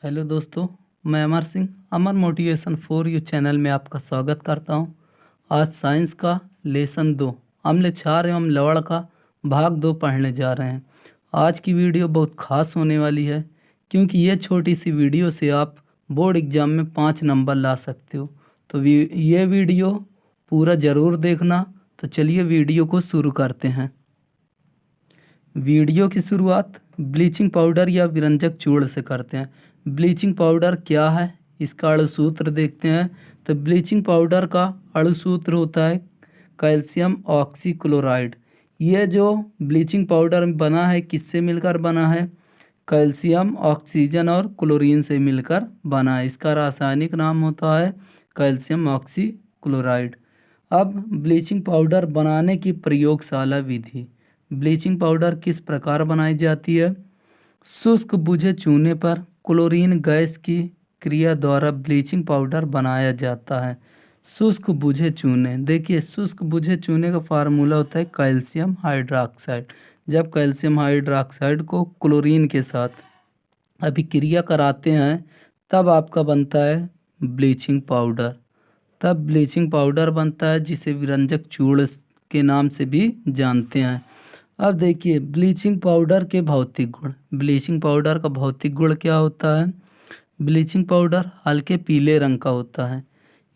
Hello दोस्तों, मैं अमर सिंह अमर motivation for you channel में आपका स्वागत करता हूं। आज साइंस का लेसन 2 अम्ल क्षार एवं लवण का भाग 2 पढ़ने जा रहे हैं। आज की वीडियो बहुत खास होने वाली है क्योंकि ये छोटी सी वीडियो से आप बोर्ड एग्ज़ाम में 5 नंबर ला सकते हो। तो ये वीडियो पूरा ज़रूर देखना। तो चलिए वीडियो को शुरू करते हैं। वीडियो की शुरुआत ब्लीचिंग पाउडर या विरंजक चूर्ण से करते हैं। ब्लीचिंग पाउडर क्या है, इसका अणुसूत्र देखते हैं। तो ब्लीचिंग पाउडर का अणुसूत्र होता है कैल्शियम ऑक्सीक्लोराइड। ये जो ब्लीचिंग पाउडर बना है किससे मिलकर बना है? कैल्शियम, ऑक्सीजन और क्लोरीन से मिलकर बना है। इसका रासायनिक नाम होता है कैल्शियम ऑक्सीक्लोराइड। अब ब्लीचिंग पाउडर बनाने की प्रयोगशाला विधि। ब्लीचिंग पाउडर किस प्रकार बनाई जाती है? शुष्क बुझे चूने पर क्लोरीन गैस की क्रिया द्वारा ब्लीचिंग पाउडर बनाया जाता है। शुष्क बुझे चूने, देखिए शुष्क बुझे चूने का फार्मूला होता है कैल्शियम हाइड्रोक्साइड। जब कैल्शियम हाइड्रोक्साइड को क्लोरीन के साथ अभिक्रिया कराते हैं तब आपका बनता है ब्लीचिंग पाउडर। तब ब्लीचिंग पाउडर बनता है जिसे विरंजक चूर्ण के नाम से भी जानते हैं। अब देखिए ब्लीचिंग पाउडर के भौतिक गुण। ब्लीचिंग पाउडर का भौतिक गुण क्या होता है? ब्लीचिंग पाउडर हल्के पीले रंग का होता है।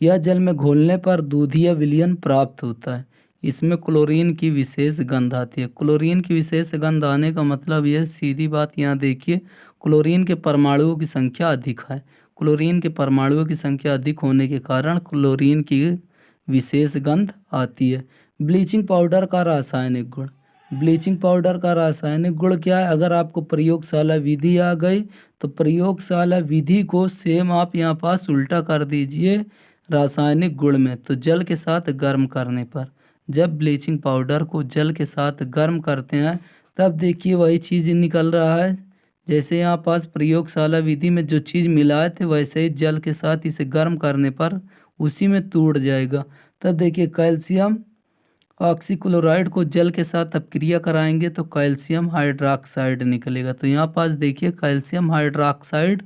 यह जल में घोलने पर दूधिया विलयन प्राप्त होता है। इसमें क्लोरीन की विशेष गंध आती है। क्लोरीन की विशेष गंध आने का मतलब यह सीधी बात, यहाँ देखिए क्लोरीन के परमाणुओं की संख्या अधिक है। क्लोरीन के परमाणुओं की संख्या अधिक होने के कारण क्लोरीन की विशेष गंध आती है। ब्लीचिंग पाउडर का रासायनिक गुण। ब्लीचिंग पाउडर का रासायनिक गुण क्या है? अगर आपको प्रयोगशाला विधि आ गई तो प्रयोगशाला विधि को सेम आप यहाँ पास उल्टा कर दीजिए रासायनिक गुण में। तो जल के साथ गर्म करने पर, जब ब्लीचिंग पाउडर को जल के साथ गर्म करते हैं तब देखिए वही चीज़ निकल रहा है। जैसे यहाँ पास प्रयोगशाला विधि में जो चीज़ मिलाए थे वैसे ही जल के साथ इसे गर्म करने पर उसी में टूट जाएगा। तब देखिए कैल्शियम ऑक्सीक्लोराइड को जल के साथ अपक्रिया कराएंगे तो कैल्शियम हाइड्रोक्साइड निकलेगा। तो यहाँ पास देखिए कैल्शियम हाइड्रोक्साइड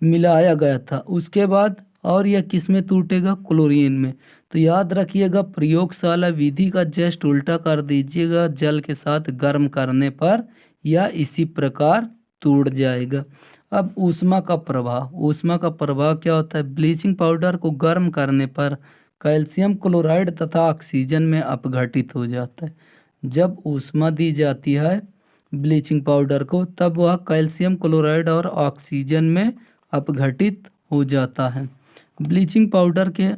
मिलाया गया था, उसके बाद और यह किस में टूटेगा? क्लोरीन में। तो याद रखिएगा प्रयोगशाला विधि का जस्ट उल्टा कर दीजिएगा जल के साथ गर्म करने पर, या इसी प्रकार टूट जाएगा। अब ऊष्मा का प्रभाव। ऊष्मा का प्रभाव क्या होता है? ब्लीचिंग पाउडर को गर्म करने पर कैल्शियम क्लोराइड तथा ऑक्सीजन में अपघटित हो जाता है। जब ऊष्मा दी जाती है ब्लीचिंग पाउडर को तब वह कैल्शियम क्लोराइड और ऑक्सीजन में अपघटित हो जाता है। ब्लीचिंग पाउडर के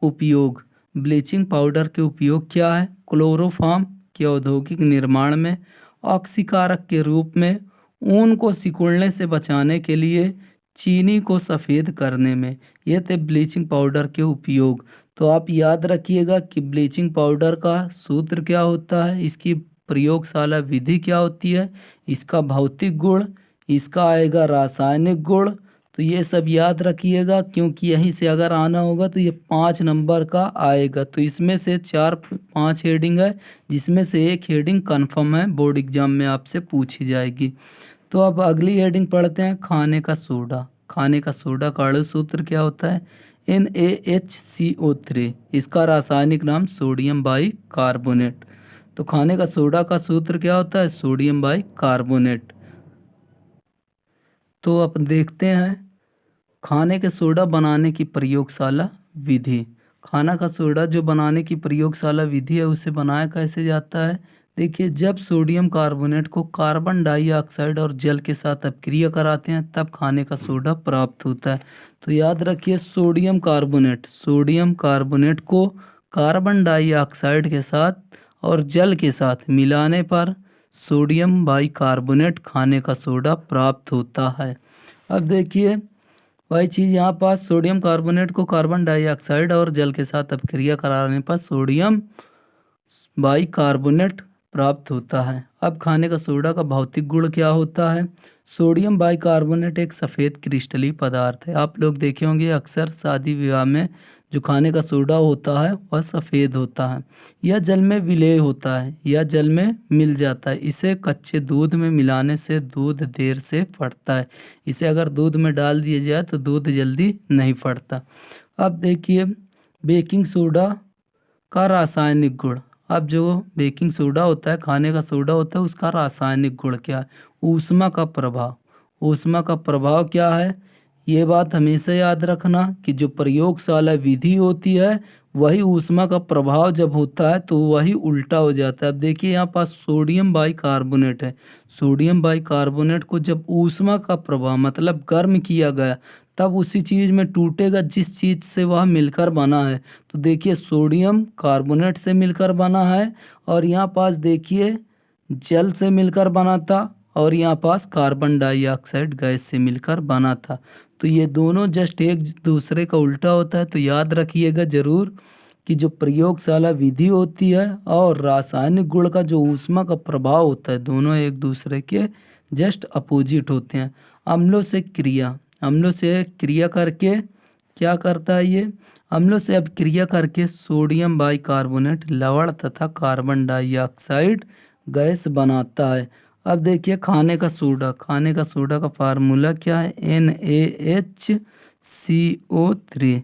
उपयोग। ब्लीचिंग पाउडर के उपयोग क्या है? क्लोरोफॉर्म के औद्योगिक निर्माण में, ऑक्सीकारक के रूप में, ऊन को सिकुड़ने से बचाने के लिए, चीनी को सफ़ेद करने में। ये थे ब्लीचिंग पाउडर के उपयोग। तो आप याद रखिएगा कि ब्लीचिंग पाउडर का सूत्र क्या होता है, इसकी प्रयोगशाला विधि क्या होती है, इसका भौतिक गुण, इसका आएगा रासायनिक गुण। तो ये सब याद रखिएगा क्योंकि यहीं से अगर आना होगा तो ये 5 नंबर का आएगा। तो इसमें से 4-5 हेडिंग है जिसमें से एक हेडिंग कन्फर्म है, बोर्ड एग्जाम में आपसे पूछी जाएगी। तो अब अगली हेडिंग पढ़ते हैं, खाने का सोडा। खाने का सोडा का अणुसूत्र क्या होता है? NaHCO3। इसका रासायनिक नाम सोडियम बाई कार्बोनेट। तो खाने का सोडा का सूत्र क्या होता है? Sodium by carbonate. तो अब देखते हैं खाने के सोडा बनाने की प्रयोगशाला विधि। खाना का सोडा जो बनाने की प्रयोगशाला विधि है उसे बनाया कैसे जाता है? देखिए जब सोडियम कार्बोनेट को कार्बन डाइऑक्साइड और जल के साथ अपक्रिया कराते हैं तब खाने का सोडा प्राप्त होता है। तो याद रखिए सोडियम कार्बोनेट को कार्बन डाइऑक्साइड के साथ और जल के साथ मिलाने पर सोडियम बाइकार्बोनेट खाने का सोडा प्राप्त होता है। अब देखिए वही चीज़ यहाँ पास सोडियम कार्बोनेट को कार्बन डाइऑक्साइड और जल के साथ अपक्रिया कराने पर सोडियम बाइकार्बोनेट प्राप्त होता है। अब खाने का सोडा का भौतिक गुण क्या होता है? सोडियम बाइकार्बोनेट एक सफ़ेद क्रिस्टलीय पदार्थ है। आप लोग देखे होंगे अक्सर शादी विवाह में जो खाने का सोडा होता है वह सफ़ेद होता है। यह जल में विलेय होता है, यह जल में मिल जाता है। इसे कच्चे दूध में मिलाने से दूध देर से फटता है। इसे अगर दूध में डाल दिया जाए तो दूध जल्दी नहीं फटता। अब देखिए बेकिंग सोडा का रासायनिक गुण। अब जो बेकिंग सोडा होता है, खाने का सोडा होता है, उसका रासायनिक गुण क्या है? ऊष्मा का प्रभाव। ऊष्मा का प्रभाव क्या है? ये बात हमेशा याद रखना कि जो प्रयोगशाला विधि होती है वही ऊष्मा का प्रभाव जब होता है तो वही उल्टा हो जाता है। अब देखिए यहाँ पास सोडियम बाइकार्बोनेट है। सोडियम बाइकार्बोनेट को जब ऊष्मा का प्रभाव मतलब गर्म किया गया तब उसी चीज़ में टूटेगा जिस चीज़ से वह मिलकर बना है। तो देखिए सोडियम कार्बोनेट से मिलकर बना है और यहाँ पास देखिए जल से मिलकर बना था और यहाँ पास कार्बन डाइऑक्साइड गैस से मिलकर बना था। तो ये दोनों जस्ट एक दूसरे का उल्टा होता है। तो याद रखिएगा ज़रूर कि जो प्रयोगशाला विधि होती है और रासायनिक गुण का जो ऊष्मा का प्रभाव होता है दोनों एक दूसरे के जस्ट अपोजिट होते हैं। अम्लों से क्रिया। अम्लों से क्रिया करके क्या करता है ये? अम्लों से अब क्रिया करके सोडियम बाइकार्बोनेट लवण तथा कार्बन डाइऑक्साइड गैस बनाता है। अब देखिए खाने का सोडा। खाने का सोडा का फार्मूला क्या है? NaHCO3।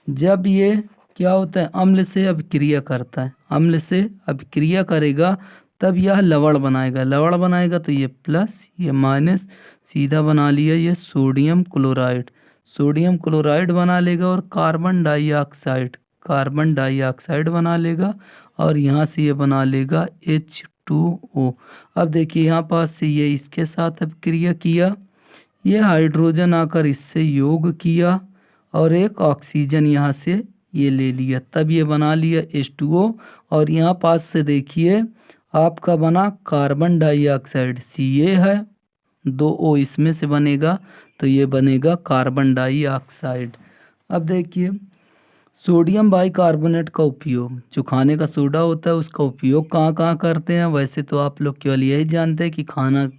जब ये क्या होता है? अम्ल से अभिक्रिया करता है। अम्ल से अभिक्रिया करेगा तब यह लवण बनाएगा। लवण बनाएगा तो ये प्लस ये माइनस, सीधा बना लिया ये सोडियम क्लोराइड। सोडियम क्लोराइड बना लेगा और कार्बन डाइऑक्साइड बना लेगा और यहाँ से ये बना लेगा H2O। अब देखिए यहाँ पास से ये इसके साथ अब क्रिया किया, ये हाइड्रोजन आकर इससे योग किया और एक ऑक्सीजन यहाँ से ये ले लिया, तब ये बना लिया H2O। और यहाँ पास से देखिए आपका बना कार्बन डाइऑक्साइड, Ca है, 2O इसमें से बनेगा तो ये बनेगा कार्बन डाइऑक्साइड। अब देखिए सोडियम बाइकार्बोनेट का उपयोग, जो खाने का सोडा होता है उसका उपयोग कहाँ कहाँ करते हैं? वैसे तो आप लोग केवल यही जानते हैं कि खाना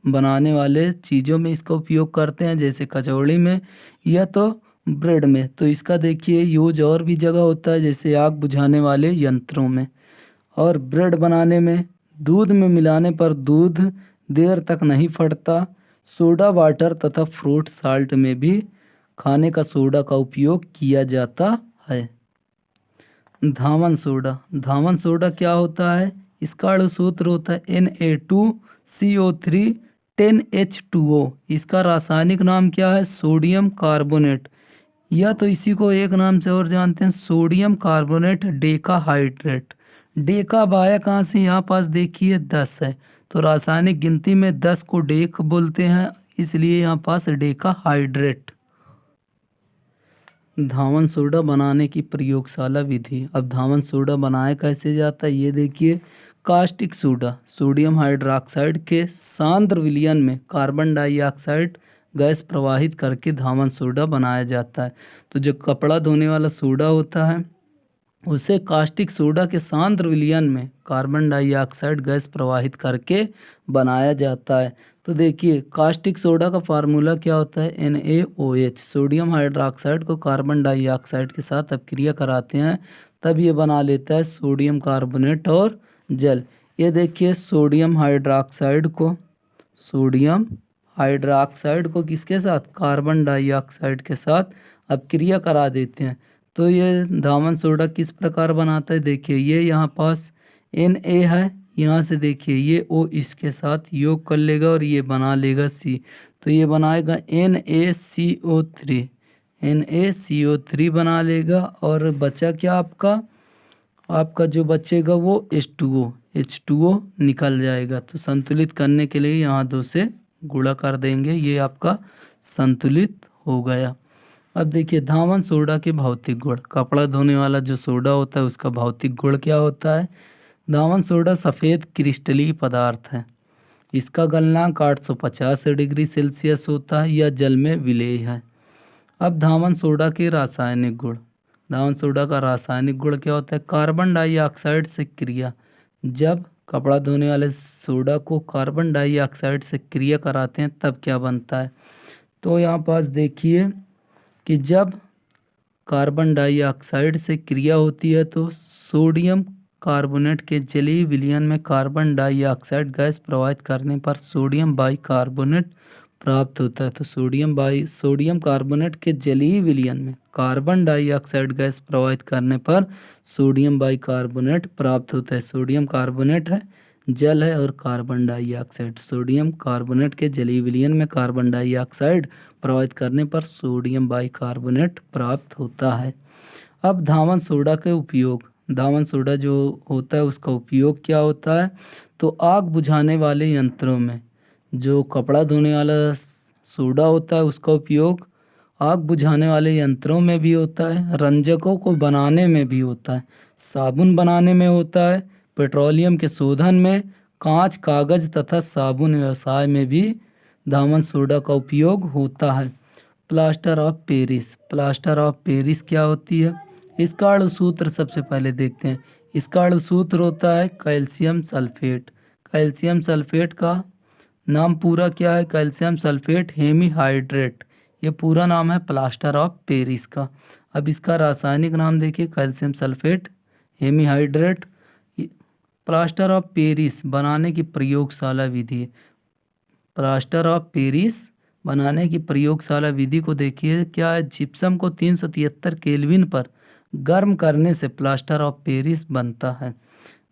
बनाने वाले चीज़ों में इसका उपयोग करते हैं, जैसे कचौड़ी में या तो ब्रेड में। तो इसका देखिए यूज और भी जगह होता है, जैसे आग बुझाने वाले यंत्रों में और ब्रेड बनाने में। दूध में मिलाने पर दूध देर तक नहीं फटता। सोडा वाटर तथा फ्रूट साल्ट में भी खाने का सोडा का उपयोग किया जाता है। धावन सोडा। धावन सोडा क्या होता है? इसका अणु सूत्र होता है Na2CO3 10H2O। इसका रासायनिक नाम क्या है? सोडियम कार्बोनेट, या तो इसी को एक नाम से और जानते हैं सोडियम कार्बोनेट डेकाहाइड्रेट। डेका बाया कहाँ से? यहाँ पास देखिए 10 है तो रासायनिक गिनती में 10 को डेक बोलते हैं, इसलिए यहाँ पास डेकाहाइड्रेट। धावन सोडा बनाने की प्रयोगशाला विधि। अब धावन सोडा बनाया कैसे जाता है ये देखिए। कास्टिक सोडा सोडियम हाइड्रोक्साइड के सांद्र विलयन में कार्बन डाइऑक्साइड गैस प्रवाहित करके धावन सोडा बनाया जाता है। तो जो कपड़ा धोने वाला सोडा होता है उसे कास्टिक सोडा के सांद्र विलयन में कार्बन डाइऑक्साइड गैस प्रवाहित करके बनाया जाता है। तो देखिए कास्टिक सोडा का फार्मूला क्या होता है? NaOH। सोडियम हाइड्रोक्साइड को कार्बन डाइऑक्साइड के साथ अपक्रिया कराते हैं तब ये बना लेता है सोडियम कार्बोनेट और जल। ये देखिए सोडियम हाइड्रोक्साइड को किसके साथ? कार्बन डाइऑक्साइड के साथ अपक्रिया करा देते हैं। तो ये धावन सोडा किस प्रकार बनाता है? देखिए ये यहाँ पास Na है, यहाँ से देखिए ये O इसके साथ योग कर लेगा और ये बना लेगा C। तो ये बनाएगा NaCO3। NaCO3 बना लेगा और बचा क्या आपका जो बचेगा वो H2O निकल जाएगा। तो संतुलित करने के लिए यहाँ 2 से गुणा कर देंगे, ये आपका संतुलित हो गया। अब देखिए धावन सोडा के भौतिक गुण। कपड़ा धोने वाला जो सोडा होता है उसका भौतिक गुण क्या होता है? धावन सोडा सफ़ेद क्रिस्टलीय पदार्थ है। इसका गलनांक 850 डिग्री सेल्सियस होता है, यह जल में विलेय है। अब धावन सोडा के रासायनिक गुण। धावन सोडा का रासायनिक गुण क्या होता है? कार्बन डाइऑक्साइड से क्रिया। जब कपड़ा धोने वाले सोडा को कार्बन डाइऑक्साइड से क्रिया कराते हैं तब क्या बनता है? तो यहाँ पास देखिए कि जब कार्बन डाइऑक्साइड से क्रिया होती है तो सोडियम कार्बोनेट के जलीय विलयन में कार्बन डाइऑक्साइड गैस प्रवाहित करने पर सोडियम बाइकार्बोनेट प्राप्त होता है। तो सोडियम कार्बोनेट के जलीय विलयन में कार्बन डाइऑक्साइड गैस प्रवाहित करने पर सोडियम बाइकार्बोनेट प्राप्त होता है। सोडियम कार्बोनेट है, जल है, और कार्बन डाइऑक्साइड। सोडियम कार्बोनेट के जलीय विलयन में कार्बन डाइऑक्साइड प्रवाहित करने पर सोडियम बाइकार्बोनेट प्राप्त होता है। अब धावन सोडा के उपयोग, धावन सोडा जो होता है उसका उपयोग क्या होता है? तो आग बुझाने वाले यंत्रों में जो कपड़ा धोने वाला सोडा होता है उसका उपयोग आग बुझाने वाले यंत्रों में भी होता है, रंजकों को बनाने में भी होता है, साबुन बनाने में होता है, पेट्रोलियम के शोधन में, कांच, कागज तथा साबुन व्यवसाय में भी धावन सोडा का उपयोग होता है। Plaster of Paris, plaster of Paris क्या होती है? इसका अणुसूत्र सबसे पहले देखते हैं। इसका अणुसूत्र होता है कैल्शियम सल्फेट। कैल्शियम सल्फेट का नाम पूरा क्या है? कैल्शियम सल्फेट हेमीहाइड्रेट, ये पूरा नाम है प्लास्टर ऑफ पेरिस का। अब इसका रासायनिक नाम देखिए, calcium sulphate hemihydrate. Plaster of Paris बनाने की प्रयोगशाला विधि, प्लास्टर ऑफ पेरिस बनाने की प्रयोगशाला विधि को देखिए क्या है। जिप्सम को 373 केल्विन पर गर्म करने से प्लास्टर ऑफ पेरिस बनता है।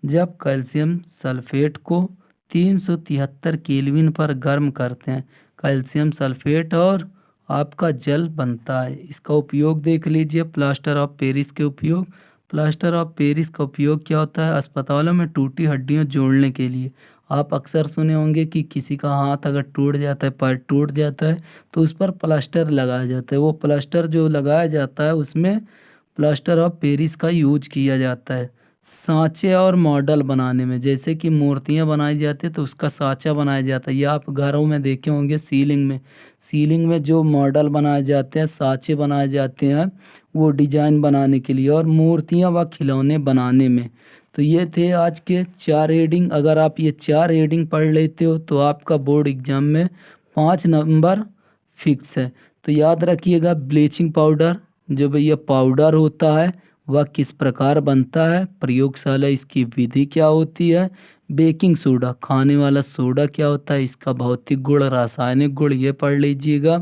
जब कैल्शियम सल्फेट को 373 केल्विन पर गर्म करते हैं, कैल्शियम सल्फेट और आपका जल बनता है। इसका उपयोग देख लीजिए, प्लास्टर ऑफ पेरिस के उपयोग। प्लास्टर ऑफ पेरिस का उपयोग क्या होता है? अस्पतालों में टूटी हड्डियां जोड़ने के लिए। आप अक्सर सुने होंगे कि किसी का हाथ अगर टूट जाता है, पैर टूट जाता है, तो उस पर प्लास्टर लगाया जाता है। वो प्लास्टर जो लगाया जाता है उसमें प्लास्टर ऑफ पेरिस का यूज किया जाता है सांचे और मॉडल बनाने में। जैसे कि मूर्तियां बनाई जाती है तो उसका सांचा बनाया जाता है, या आप घरों में देखे होंगे सीलिंग में जो मॉडल बनाए जाते हैं, सांचे बनाए जाते हैं वो डिजाइन बनाने के लिए, और मूर्तियां व खिलौने बनाने में। तो ये थे आज के 4 हेडिंग। अगर आप ये 4 हेडिंग पढ़ लेते हो तो आपका बोर्ड एग्जाम में 5 नंबर फिक्स है। तो याद रखिएगा, ब्लीचिंग पाउडर जो भैया पाउडर होता है वह किस प्रकार बनता है, प्रयोगशाला इसकी विधि क्या होती है, बेकिंग सोडा खाने वाला सोडा क्या होता है, इसका भौतिक गुण, रासायनिक गुण ये पढ़ लीजिएगा।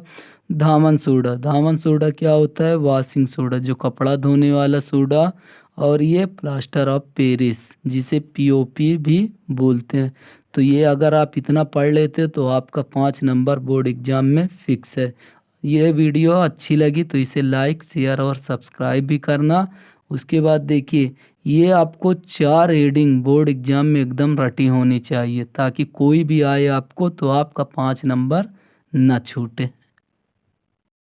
धावन सोडा क्या होता है? वॉशिंग सोडा जो कपड़ा धोने वाला सोडा। और ये प्लास्टर ऑफ पेरिस जिसे पीओपी भी बोलते हैं। तो ये अगर आप इतना पढ़ लेते हो तो आपका 5 नंबर बोर्ड एग्जाम में फिक्स है। ये वीडियो अच्छी लगी तो इसे लाइक, शेयर और सब्सक्राइब भी करना। उसके बाद देखिए, ये आपको 4 हेडिंग बोर्ड एग्जाम में एकदम रटी होनी चाहिए ताकि कोई भी आए आपको तो आपका 5 नंबर ना छूटे।